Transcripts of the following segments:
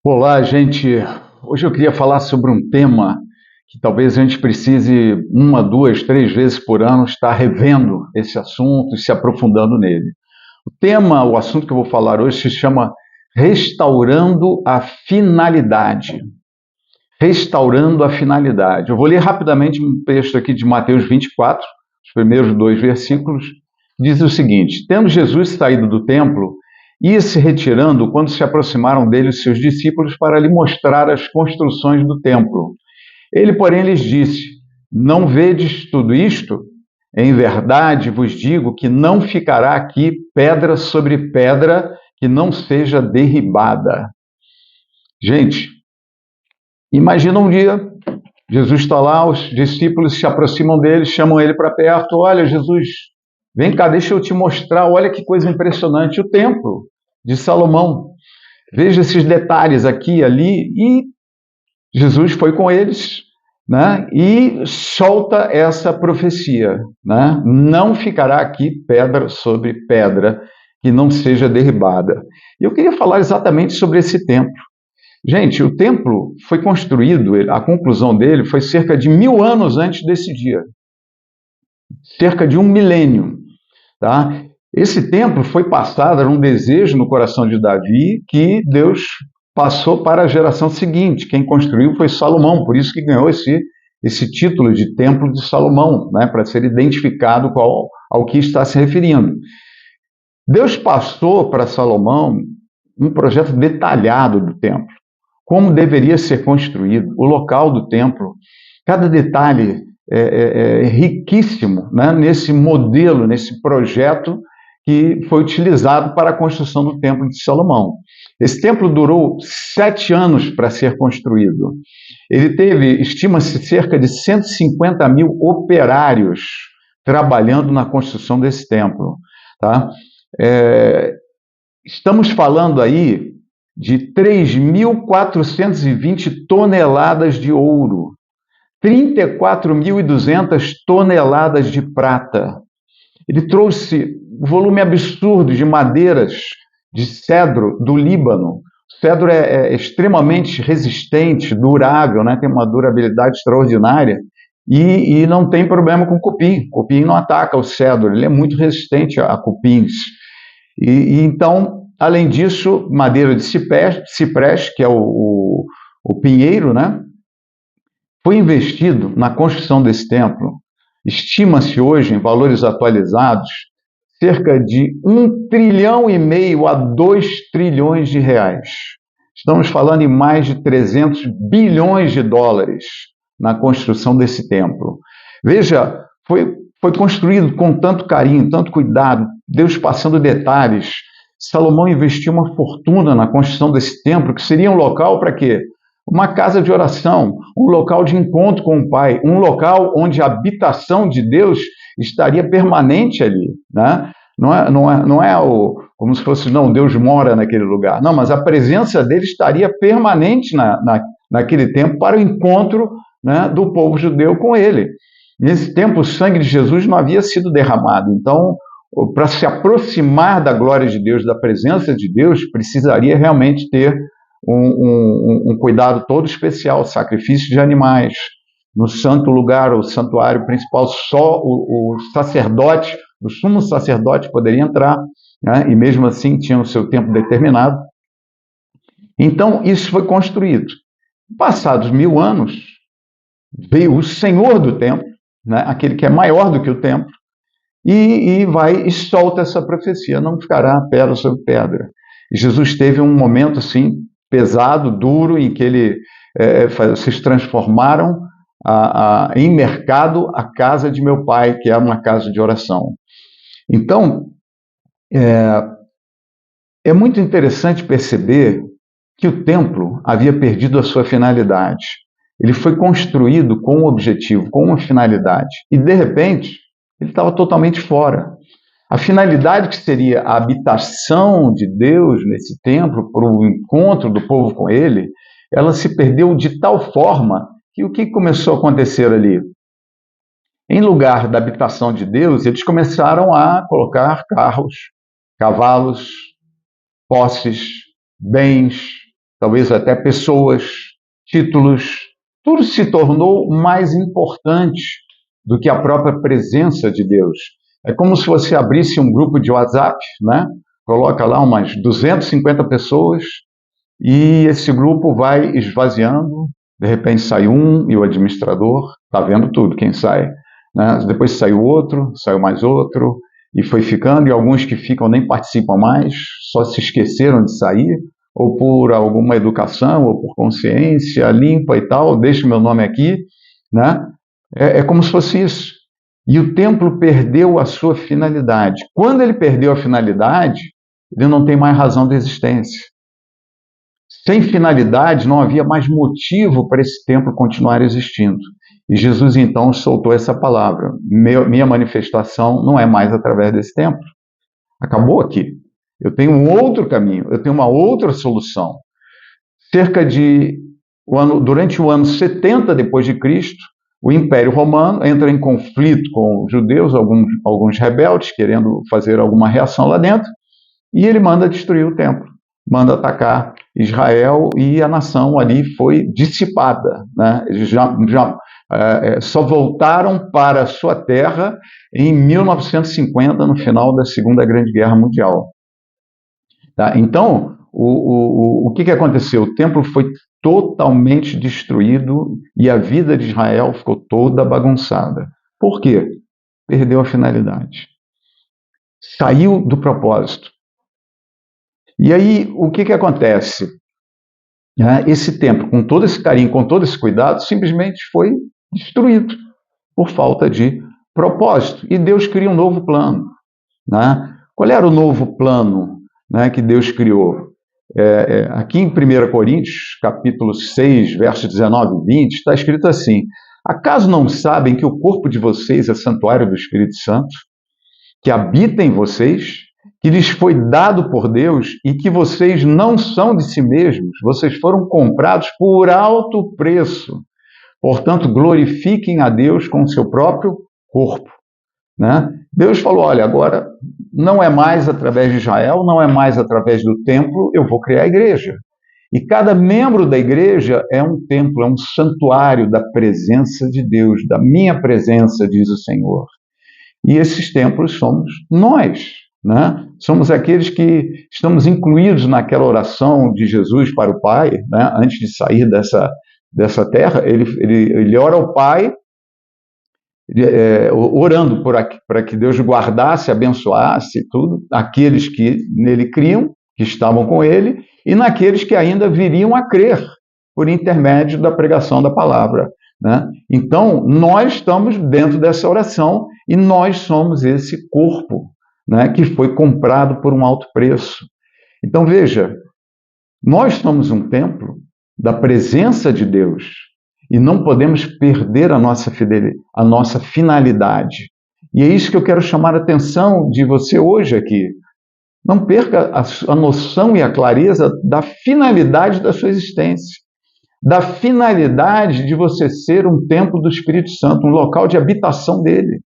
Olá, gente. Hoje eu queria falar sobre um tema que talvez a gente precise uma, duas, três vezes por ano estar revendo esse assunto e se aprofundando nele. O assunto que eu vou falar hoje se chama Restaurando a Finalidade. Restaurando a Finalidade. Eu vou ler rapidamente um texto aqui de Mateus 24, os primeiros dois versículos. Diz o seguinte: Tendo Jesus saído do templo, ia se retirando quando se aproximaram dele os seus discípulos para lhe mostrar as construções do templo. Ele, porém, lhes disse: Não vedes tudo isto? Em verdade vos digo que não ficará aqui pedra sobre pedra que não seja derribada. Gente, imagina um dia, Jesus está lá, os discípulos se aproximam dele, chamam ele para perto. Olha, Jesus, vem cá, deixa eu te mostrar, olha que coisa impressionante, o templo de Salomão. Veja esses detalhes aqui e ali. E Jesus foi com eles, né? E solta essa profecia, né? Não ficará aqui pedra sobre pedra que não seja derribada. E eu queria falar exatamente sobre esse templo. Gente, o templo foi construído, a conclusão dele foi cerca de 1000 anos antes desse dia, cerca de um milênio. Tá? Esse templo foi passado, era um desejo no coração de Davi que Deus passou para a geração seguinte. Quem construiu foi Salomão, por isso que ganhou esse título de Templo de Salomão, né, para ser identificado ao que está se referindo. Deus passou para Salomão um projeto detalhado do templo, como deveria ser construído, o local do templo, cada detalhe é riquíssimo, né, nesse modelo, nesse projeto que foi utilizado para a construção do Templo de Salomão. Esse templo durou 7 anos para ser construído. Ele teve, estima-se, cerca de 150 mil operários trabalhando na construção desse templo. Tá? Estamos falando aí de 3.420 toneladas de ouro, 34.200 toneladas de prata. Ele trouxe um volume absurdo de madeiras de cedro do Líbano. O cedro é extremamente resistente, durável, né? Tem uma durabilidade extraordinária e não tem problema com cupim. O cupim não ataca o cedro, ele é muito resistente a cupins. Então, além disso, madeira de cipreste, que é o pinheiro, né? Foi investido na construção desse templo, estima-se hoje, em valores atualizados, cerca de 1,5 trilhão a 2 trilhões de reais. Estamos falando em mais de 300 bilhões de dólares na construção desse templo. Veja, foi construído com tanto carinho, tanto cuidado, Deus passando detalhes. Salomão investiu uma fortuna na construção desse templo, que seria um local para quê? Uma casa de oração, um local de encontro com o Pai, um local onde a habitação de Deus estaria permanente ali, né? Não é como se fosse, não, Deus mora naquele lugar. Não, mas a presença dele estaria permanente naquele tempo para o encontro, né, do povo judeu com ele. Nesse tempo, o sangue de Jesus não havia sido derramado. Então, para se aproximar da glória de Deus, da presença de Deus, precisaria realmente ter um cuidado todo especial, sacrifício de animais. No santo lugar, o santuário principal, só o sacerdote, o sumo sacerdote poderia entrar, né? E mesmo assim tinha o seu tempo determinado. Então, isso foi construído. Passados 1000 anos, veio o Senhor do templo, né? Aquele que é maior do que o templo, e vai e solta essa profecia: não ficará pedra sobre pedra. E Jesus teve um momento assim pesado, duro, em que vocês transformaram em mercado a casa de meu pai, que é uma casa de oração. Então, é muito interessante perceber que o templo havia perdido a sua finalidade. Ele foi construído com um objetivo, com uma finalidade, e de repente ele estava totalmente fora. A finalidade, que seria a habitação de Deus nesse templo, para o encontro do povo com ele, ela se perdeu de tal forma que o que começou a acontecer ali? Em lugar da habitação de Deus, eles começaram a colocar carros, cavalos, posses, bens, talvez até pessoas, títulos, tudo se tornou mais importante do que a própria presença de Deus. É como se você abrisse um grupo de WhatsApp, né? Coloca lá umas 250 pessoas e esse grupo vai esvaziando, de repente sai um e o administrador está vendo tudo, quem sai. Né? Depois saiu outro, saiu mais outro, e foi ficando, e alguns que ficam nem participam mais, só se esqueceram de sair, ou por alguma educação, ou por consciência limpa e tal, deixa o meu nome aqui, né? É como se fosse isso. E o templo perdeu a sua finalidade. Quando ele perdeu a finalidade, ele não tem mais razão de existência. Sem finalidade, não havia mais motivo para esse templo continuar existindo. E Jesus, então, soltou essa palavra. Minha manifestação não é mais através desse templo. Acabou aqui. Eu tenho um outro caminho, eu tenho uma outra solução. Durante o ano 70 depois de Cristo, o Império Romano entra em conflito com os judeus, alguns rebeldes, querendo fazer alguma reação lá dentro, e ele manda destruir o templo, manda atacar Israel, e a nação ali foi dissipada. Né? Eles só voltaram para a sua terra em 1950, no final da Segunda Grande Guerra Mundial. Tá? Então, o que aconteceu? O templo foi totalmente destruído e a vida de Israel ficou toda bagunçada. Por quê? Perdeu a finalidade. Saiu do propósito. E aí, o que acontece? Esse templo, com todo esse carinho, com todo esse cuidado, simplesmente foi destruído por falta de propósito. E Deus cria um novo plano. Né? Qual era o novo plano, né, que Deus criou? Aqui em 1 Coríntios, capítulo 6, versos 19 e 20, está escrito assim: acaso não sabem que o corpo de vocês é santuário do Espírito Santo, que habita em vocês, que lhes foi dado por Deus e que vocês não são de si mesmos, vocês foram comprados por alto preço. Portanto, glorifiquem a Deus com o seu próprio corpo. Né? Deus falou, olha, agora não é mais através de Israel, não é mais através do templo, eu vou criar a igreja. E cada membro da igreja é um templo, é um santuário da presença de Deus, da minha presença, diz o Senhor. E esses templos somos nós. Né? Somos aqueles que estamos incluídos naquela oração de Jesus para o Pai, né? Antes de sair dessa terra, ele ora ao Pai, orando para que Deus guardasse, abençoasse tudo, aqueles que nele criam, que estavam com ele, e naqueles que ainda viriam a crer por intermédio da pregação da palavra. Né? Então, nós estamos dentro dessa oração e nós somos esse corpo, né, que foi comprado por um alto preço. Então, veja, nós somos um templo da presença de Deus e não podemos perder a nossa finalidade. E é isso que eu quero chamar a atenção de você hoje aqui. Não perca a noção e a clareza da finalidade da sua existência, da finalidade de você ser um templo do Espírito Santo, um local de habitação dele.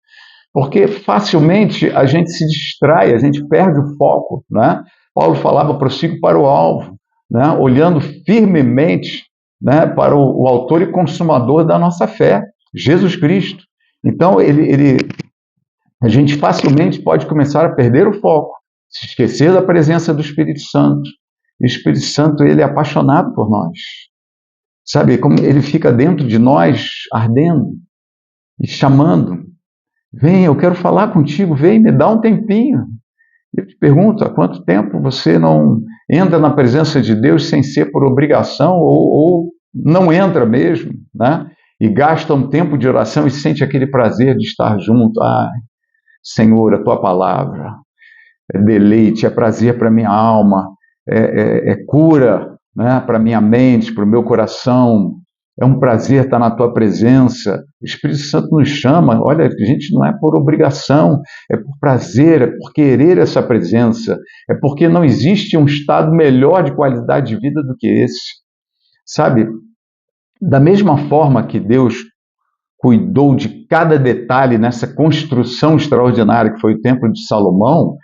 Porque facilmente a gente se distrai, a gente perde o foco. Né? Paulo falava, prossigo para o alvo, né? Olhando firmemente, né, para o autor e consumador da nossa fé, Jesus Cristo. Então, a gente facilmente pode começar a perder o foco, se esquecer da presença do Espírito Santo. E o Espírito Santo, ele é apaixonado por nós. Sabe, como ele fica dentro de nós, ardendo e chamando. Vem, eu quero falar contigo, vem, me dá um tempinho. Eu te pergunto, há quanto tempo você não entra na presença de Deus sem ser por obrigação ou não entra mesmo, né? E gasta um tempo de oração e sente aquele prazer de estar junto. Ai, Senhor, a tua palavra é deleite, é prazer para minha alma, é cura, né, para minha mente, para o meu coração. É um prazer estar na tua presença. O Espírito Santo nos chama. Olha, a gente não é por obrigação, é por prazer, é por querer essa presença. É porque não existe um estado melhor de qualidade de vida do que esse. Sabe? Da mesma forma que Deus cuidou de cada detalhe nessa construção extraordinária que foi o Templo de Salomão,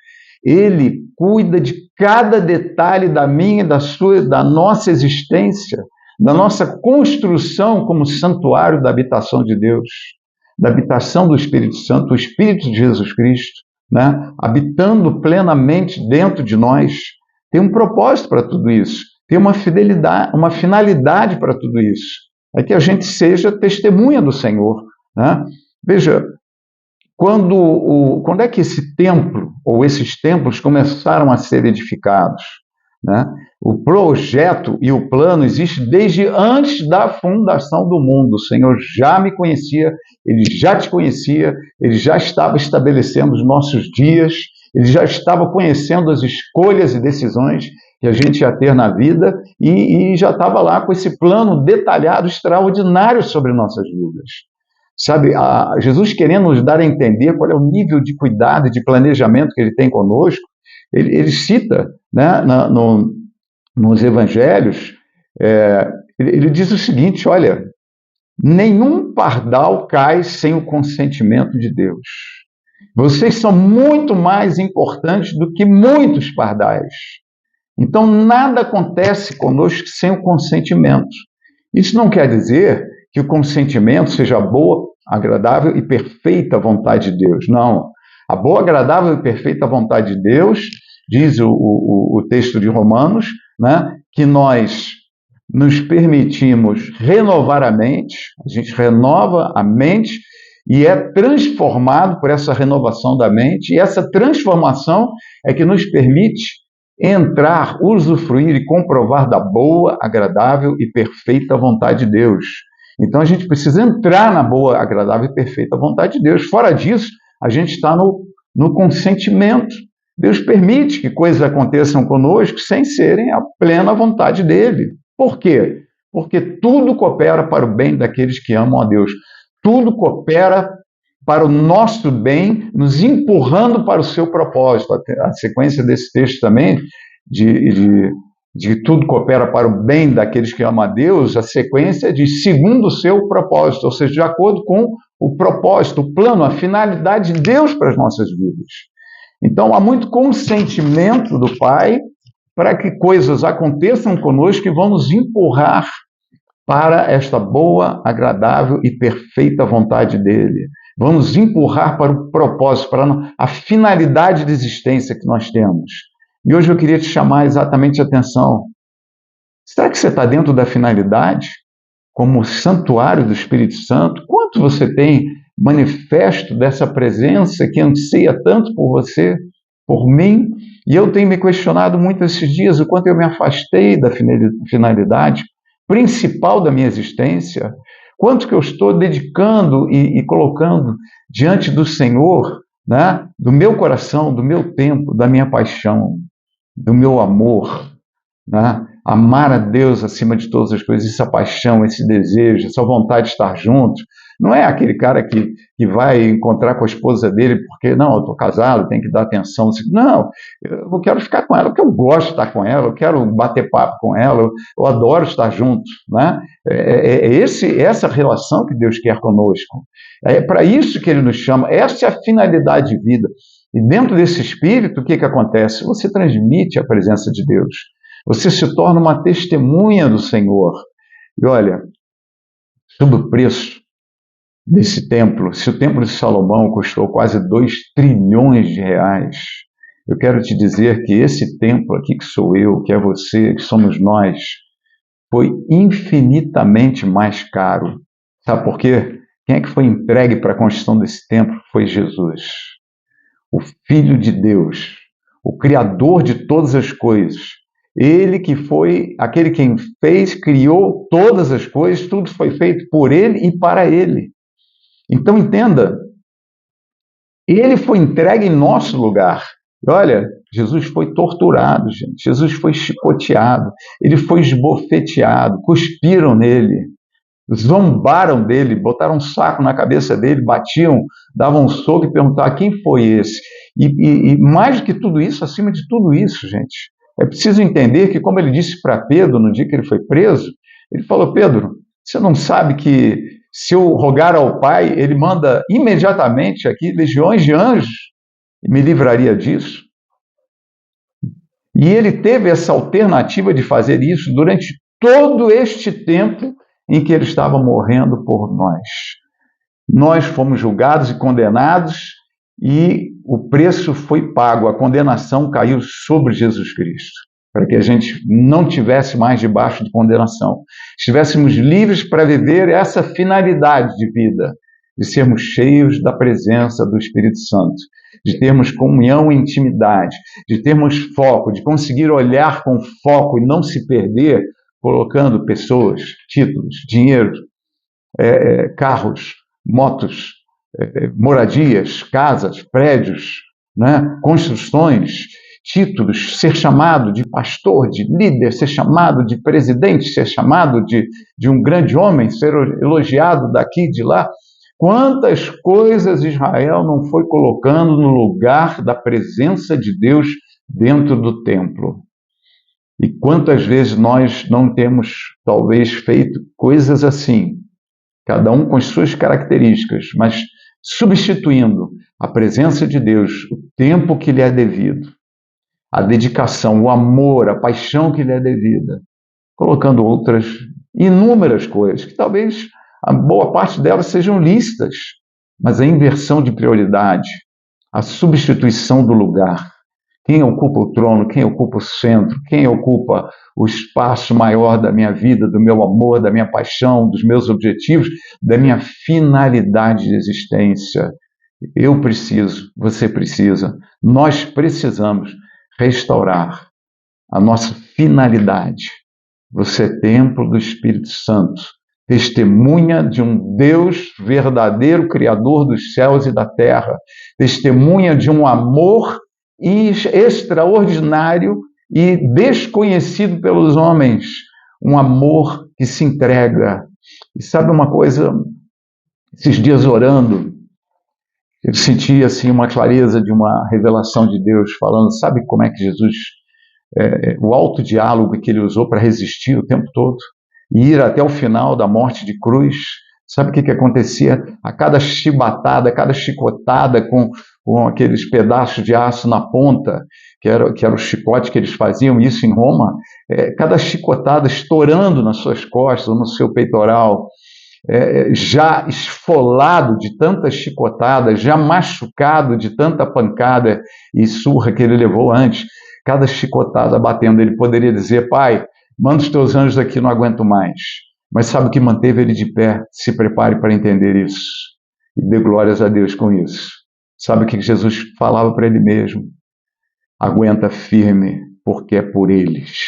Ele cuida de cada detalhe da minha, da nossa existência, da nossa construção como santuário da habitação de Deus, da habitação do Espírito Santo, o Espírito de Jesus Cristo, né? Habitando plenamente dentro de nós. Tem um propósito para tudo isso, tem uma finalidade para tudo isso, é que a gente seja testemunha do Senhor, né? Veja, quando é que esse templo, ou esses templos, começaram a ser edificados, né? O projeto e o plano existe desde antes da fundação do mundo. O Senhor já me conhecia, Ele já te conhecia, Ele já estava estabelecendo os nossos dias, Ele já estava conhecendo as escolhas e decisões que a gente ia ter na vida e já estava lá com esse plano detalhado, extraordinário sobre nossas vidas. Sabe, Jesus querendo nos dar a entender qual é o nível de cuidado e de planejamento que Ele tem conosco, ele cita, né, nos evangelhos, ele diz o seguinte: olha, nenhum pardal cai sem o consentimento de Deus. Vocês são muito mais importantes do que muitos pardais. Então, nada acontece conosco sem o consentimento. Isso não quer dizer que o consentimento seja a boa, agradável e perfeita vontade de Deus. Não. A boa, agradável e perfeita vontade de Deus, diz o texto de Romanos, né, que nós nos permitimos renovar a mente, a gente renova a mente e é transformado por essa renovação da mente, e essa transformação é que nos permite entrar, usufruir e comprovar da boa, agradável e perfeita vontade de Deus. Então a gente precisa entrar na boa, agradável e perfeita vontade de Deus. Fora disso, a gente está no consentimento. Deus permite que coisas aconteçam conosco sem serem a plena vontade dele. Por quê? Porque tudo coopera para o bem daqueles que amam a Deus. Tudo coopera para o nosso bem, nos empurrando para o seu propósito. A sequência desse texto também, de tudo coopera para o bem daqueles que amam a Deus, a sequência diz segundo o seu propósito, ou seja, de acordo com o propósito, o plano, a finalidade de Deus para as nossas vidas. Então, há muito consentimento do Pai para que coisas aconteçam conosco que vão nos empurrar para esta boa, agradável e perfeita vontade dele. Vão nos empurrar para o propósito, para a finalidade de existência que nós temos. E hoje eu queria te chamar exatamente a atenção. Será que você está dentro da finalidade? Como santuário do Espírito Santo? Quanto você tem manifesto dessa presença que anseia tanto por você, por mim? E eu tenho me questionado muito esses dias o quanto eu me afastei da finalidade principal da minha existência, quanto que eu estou dedicando e colocando diante do Senhor, né, do meu coração, do meu tempo, da minha paixão, do meu amor, né? Amar a Deus acima de todas as coisas, essa paixão, esse desejo, essa vontade de estar junto. Não é aquele cara que vai encontrar com a esposa dele porque, não, eu estou casado, tenho que dar atenção. Não, eu quero ficar com ela porque eu gosto de estar com ela, eu quero bater papo com ela, eu adoro estar junto, né? Essa relação que Deus quer conosco. É para isso que Ele nos chama, essa é a finalidade de vida. E dentro desse espírito, o que acontece? Você transmite a presença de Deus. Você se torna uma testemunha do Senhor. E olha, sobre o preço desse templo, se o templo de Salomão custou quase 2 trilhões de reais, eu quero te dizer que esse templo aqui, que sou eu, que é você, que somos nós, foi infinitamente mais caro. Sabe por quê? Quem é que foi entregue para a construção desse templo? Foi Jesus, o Filho de Deus, o Criador de todas as coisas. Ele que foi aquele quem fez, criou todas as coisas, tudo foi feito por Ele e para Ele. Então entenda, Ele foi entregue em nosso lugar. Olha, Jesus foi torturado, gente. Jesus foi chicoteado, Ele foi esbofeteado, cuspiram nele, zombaram dele, botaram um saco na cabeça dele, batiam, davam um soco e perguntavam quem foi esse. E mais do que tudo isso, acima de tudo isso, gente, é preciso entender que, como ele disse para Pedro no dia que ele foi preso, ele falou: Pedro, você não sabe que se eu rogar ao Pai, ele manda imediatamente aqui legiões de anjos e me livraria disso? E ele teve essa alternativa de fazer isso durante todo este tempo em que ele estava morrendo por nós. Nós fomos julgados e condenados e o preço foi pago, a condenação caiu sobre Jesus Cristo, para que a gente não tivesse mais debaixo de condenação. Estivéssemos livres para viver essa finalidade de vida, de sermos cheios da presença do Espírito Santo, de termos comunhão e intimidade, de termos foco, de conseguir olhar com foco e não se perder colocando pessoas, títulos, dinheiro, carros, motos, moradias, casas, prédios, né, construções, títulos, ser chamado de pastor, de líder, ser chamado de presidente, ser chamado de um grande homem, ser elogiado daqui, de lá. Quantas coisas Israel não foi colocando no lugar da presença de Deus dentro do templo? E quantas vezes nós não temos, talvez, feito coisas assim, cada um com as suas características, mas substituindo a presença de Deus, o tempo que lhe é devido, a dedicação, o amor, a paixão que lhe é devida, colocando outras inúmeras coisas, que talvez a boa parte delas sejam lícitas, mas a inversão de prioridade, a substituição do lugar. Quem ocupa o trono, quem ocupa o centro, quem ocupa o espaço maior da minha vida, do meu amor, da minha paixão, dos meus objetivos, da minha finalidade de existência. Eu preciso, você precisa, nós precisamos restaurar a nossa finalidade. Você é templo do Espírito Santo, testemunha de um Deus verdadeiro, Criador dos céus e da terra, testemunha de um amor extraordinário e desconhecido pelos homens, um amor que se entrega. E sabe uma coisa, esses dias orando, eu senti assim uma clareza de uma revelação de Deus falando, sabe como é que Jesus, o alto diálogo que ele usou para resistir o tempo todo e ir até o final da morte de cruz, sabe o que acontecia? A cada chibatada, cada chicotada com aqueles pedaços de aço na ponta, que era o chicote que eles faziam, isso em Roma, cada chicotada estourando nas suas costas, no seu peitoral, já esfolado de tanta chicotada, já machucado de tanta pancada e surra que ele levou antes, cada chicotada batendo, ele poderia dizer, Pai, manda os teus anjos aqui, não aguento mais. Mas sabe o que manteve ele de pé? Se prepare para entender isso. E dê glórias a Deus com isso. Sabe o que Jesus falava para ele mesmo? Aguenta firme, porque é por eles.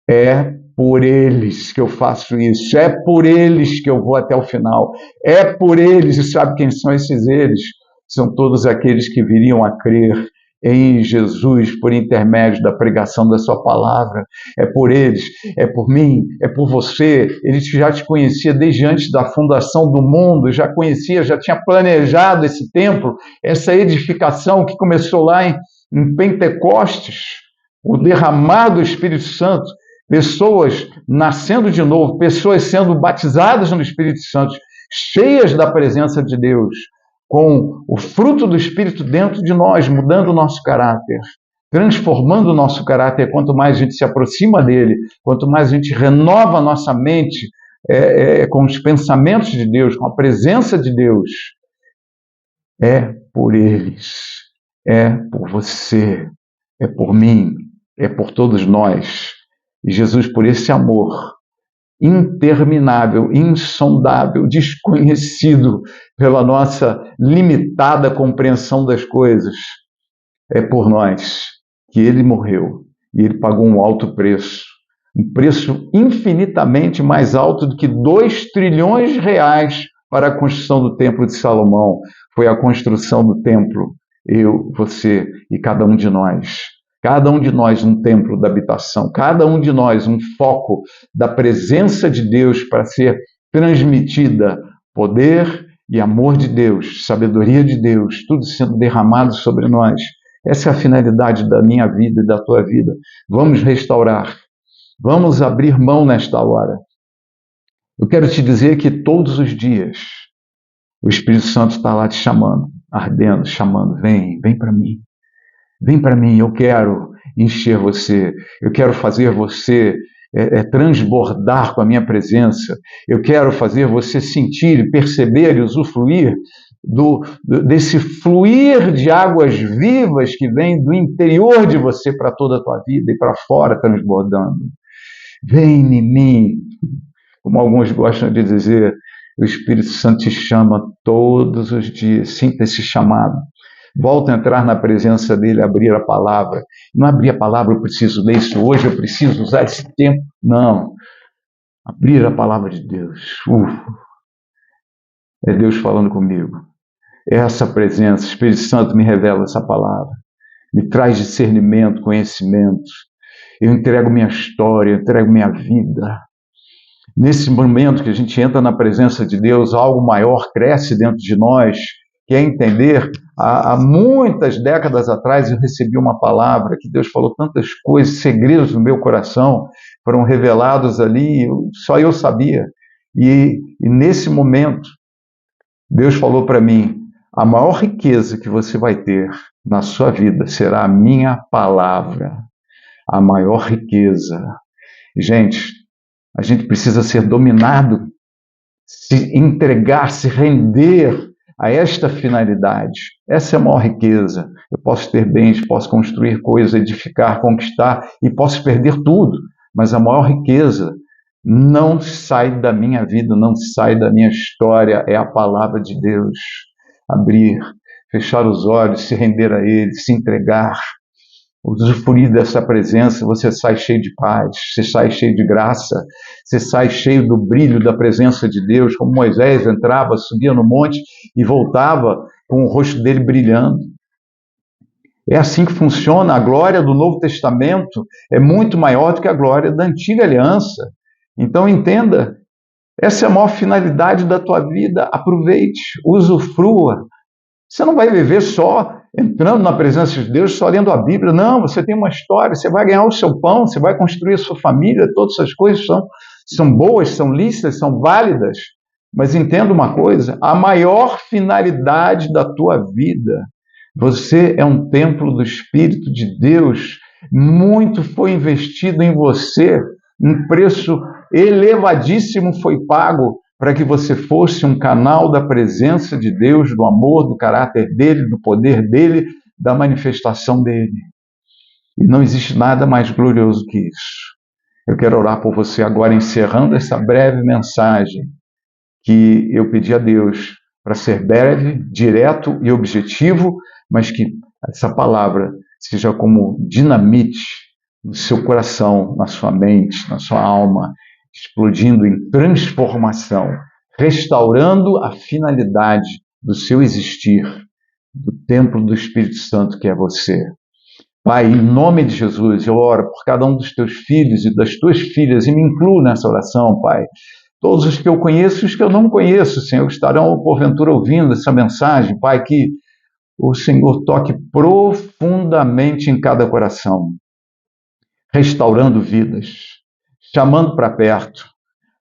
É por eles que eu faço isso. É por eles que eu vou até o final. É por eles. E sabe quem são esses eles? São todos aqueles que viriam a crer em Jesus por intermédio da pregação da sua palavra. É por eles, é por mim, é por você. Ele já te conhecia desde antes da fundação do mundo, já conhecia, já tinha planejado esse templo, essa edificação que começou lá em Pentecostes, o derramar do Espírito Santo, pessoas nascendo de novo, pessoas sendo batizadas no Espírito Santo, cheias da presença de Deus, com o fruto do Espírito dentro de nós, mudando o nosso caráter, transformando o nosso caráter. Quanto mais a gente se aproxima dele, quanto mais a gente renova a nossa mente com os pensamentos de Deus, com a presença de Deus, é por eles, é por você, é por mim, é por todos nós. E Jesus, por esse amor interminável, insondável, desconhecido pela nossa limitada compreensão das coisas, é por nós que ele morreu e ele pagou um alto preço, um preço infinitamente mais alto do que 2 trilhões de reais para a construção do Templo de Salomão. Foi a construção do templo, eu, você e cada um de nós. Cada um de nós um templo da habitação, cada um de nós um foco da presença de Deus para ser transmitida, poder e amor de Deus, sabedoria de Deus, tudo sendo derramado sobre nós. Essa é a finalidade da minha vida e da tua vida. Vamos restaurar, vamos abrir mão nesta hora. Eu quero te dizer que todos os dias o Espírito Santo está lá te chamando, ardendo, chamando, vem para mim. Vem para mim, eu quero encher você, eu quero fazer você transbordar com a minha presença, eu quero fazer você sentir, perceber e usufruir desse fluir de águas vivas que vem do interior de você para toda a tua vida e para fora transbordando. Vem em mim, como alguns gostam de dizer, o Espírito Santo te chama todos os dias, sinta esse chamado. Volta a entrar na presença dele, abrir a palavra. Não abrir a palavra, eu preciso ler isso hoje, eu preciso usar esse tempo. Não. Abrir a palavra de Deus. É Deus falando comigo. É essa presença, o Espírito Santo me revela essa palavra. Me traz discernimento, conhecimento. Eu entrego minha história, eu entrego minha vida. Nesse momento que a gente entra na presença de Deus, algo maior cresce dentro de nós, que é entender. Há muitas décadas atrás eu recebi uma palavra que Deus falou tantas coisas, segredos no meu coração, foram revelados ali, só eu sabia. E nesse momento, Deus falou para mim, a maior riqueza que você vai ter na sua vida será a minha palavra. A maior riqueza. Gente, a gente precisa ser dominado, se entregar, se render a esta finalidade. Essa é a maior riqueza. Eu posso ter bens, posso construir coisas, edificar, conquistar e posso perder tudo, mas a maior riqueza não sai da minha vida, não sai da minha história, é a palavra de Deus. Abrir, fechar os olhos, se render a Ele, se entregar, usufruir dessa presença, você sai cheio de paz, você sai cheio de graça, você sai cheio do brilho da presença de Deus, como Moisés entrava, subia no monte e voltava com o rosto dele brilhando. É assim que funciona. A glória do Novo Testamento é muito maior do que a glória da Antiga Aliança. Então entenda, essa é a maior finalidade da tua vida. Aproveite, usufrua. Você não vai viver só entrando na presença de Deus, só lendo a Bíblia. Não, você tem uma história, você vai ganhar o seu pão, você vai construir a sua família, todas essas coisas são boas, são lícitas, são válidas. Mas entenda uma coisa, a maior finalidade da tua vida, você é um templo do Espírito de Deus, muito foi investido em você, um preço elevadíssimo foi pago para que você fosse um canal da presença de Deus, do amor, do caráter dele, do poder dele, da manifestação dele. E não existe nada mais glorioso que isso. Eu quero orar por você agora, encerrando essa breve mensagem que eu pedi a Deus para ser breve, direto e objetivo, mas que essa palavra seja como dinamite no seu coração, na sua mente, na sua alma, explodindo em transformação, restaurando a finalidade do seu existir, do templo do Espírito Santo que é você. Pai, em nome de Jesus, eu oro por cada um dos teus filhos e das tuas filhas e me incluo nessa oração, Pai. Todos os que eu conheço e os que eu não conheço, Senhor, estarão porventura ouvindo essa mensagem, Pai, que o Senhor toque profundamente em cada coração, restaurando vidas, chamando para perto,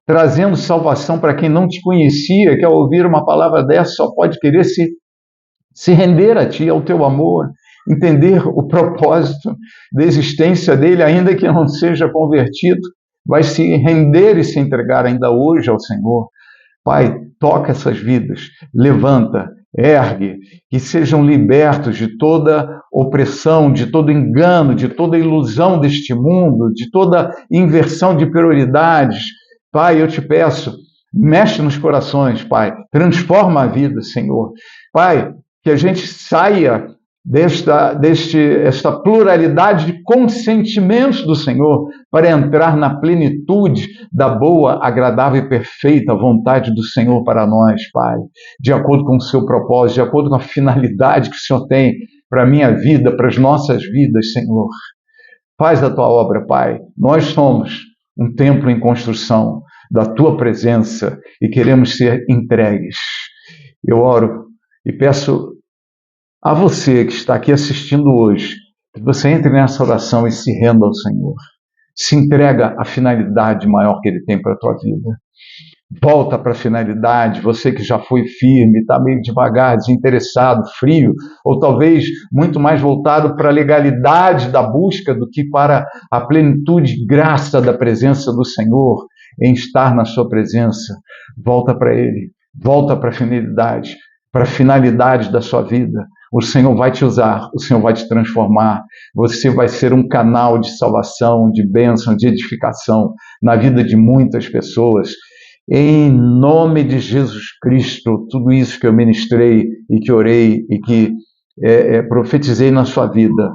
trazendo salvação para quem não te conhecia, que ao ouvir uma palavra dessa só pode querer se render a ti, ao teu amor, entender o propósito da existência dele, ainda que não seja convertido, vai se render e se entregar ainda hoje ao Senhor. Pai, toca essas vidas, levanta, ergue, que sejam libertos de toda opressão, de todo engano, de toda ilusão deste mundo, de toda inversão de prioridades. Pai, eu te peço, mexe nos corações, Pai, transforma a vida, Senhor. Pai, que a gente saia desta pluralidade de consentimentos do Senhor para entrar na plenitude da boa, agradável e perfeita vontade do Senhor para nós, Pai, de acordo com o seu propósito, de acordo com a finalidade que o Senhor tem para a minha vida, para as nossas vidas, Senhor. Faz a tua obra, Pai. Nós somos um templo em construção da tua presença e queremos ser entregues. Eu oro e peço a você que está aqui assistindo hoje, que você entre nessa oração e se renda ao Senhor. Se entrega à finalidade maior que Ele tem para a tua vida. Volta para a finalidade. Você que já foi firme, está meio devagar, desinteressado, frio, ou talvez muito mais voltado para a legalidade da busca do que para a plenitude e graça da presença do Senhor, em estar na sua presença. Volta para Ele, volta para a finalidade da sua vida. O Senhor vai te usar, o Senhor vai te transformar. Você vai ser um canal de salvação, de bênção, de edificação na vida de muitas pessoas. Em nome de Jesus Cristo, tudo isso que eu ministrei e que orei e que profetizei na sua vida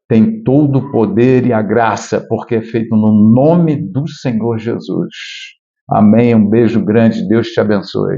tem todo o poder e a graça, porque é feito no nome do Senhor Jesus. Amém. Um beijo grande. Deus te abençoe.